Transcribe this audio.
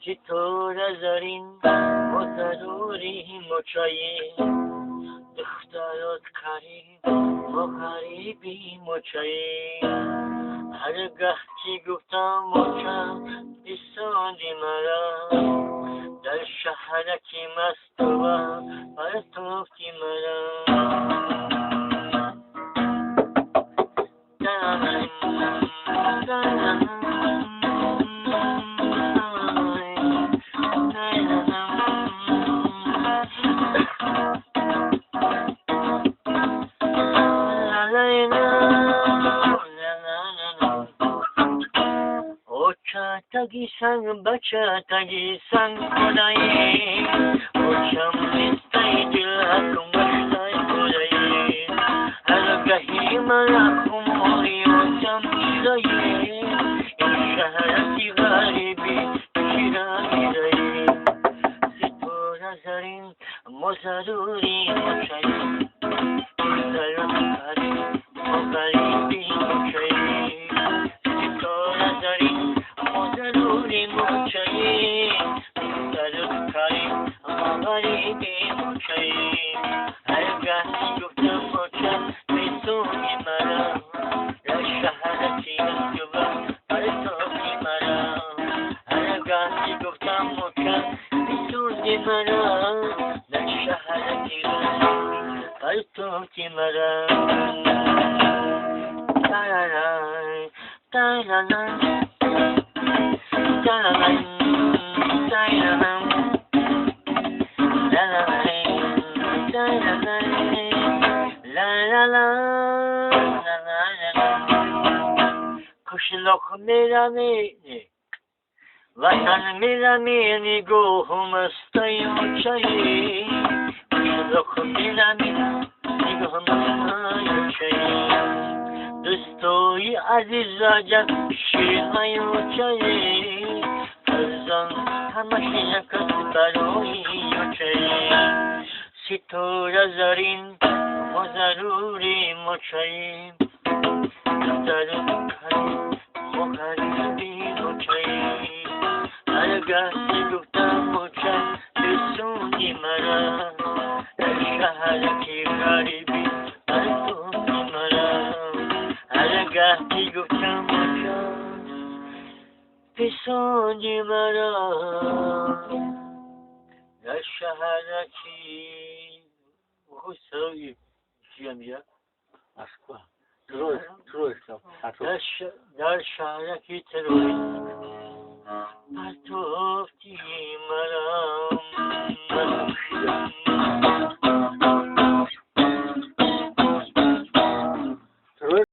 ستاره زرین و ضروری مچایی دخترات کریم و غریبی مچایی هرگاه که گفتم مچم بسازی مرا در شهرکی مست و پرتافتی مرا Tagisan baca tagisan kolay Uçam listay dil hakum başlay kolay Hargahi malakum ori uçam ilayi İşaharati garibi şirayi Sitora zarin mozaruri moçay Zarakari o garibi moçay Sitora zarin ضروری مچایی دخترت کاری اما غریبی مچایی هرگاهی گفتم مچم بسونی مرا در شهرتی مستوى پرتافتی مرا هرگاهی گفتم مچم بسونی مرا در شهرتی مستوى پرتافتی مرا تارارای تارارای Kışlık miramini Vatan miramini Gohum ıstayım çayı Kışlık miramini Gohum ıstayım çayı Dostoy aziz racak şirmayı çayı Kızan tamaşaya kızbaroy çayı Sitora zarin Mozaruri moçayı Kızarım karim Muharibi moçayı Hargasi guftam moça Besuni mara Şaharaki garibi Artuni mara Hargasi guftam moça Besuni mara Şaharaki Husayı Cemiye Aşkı Troy Dar şaharaki terörist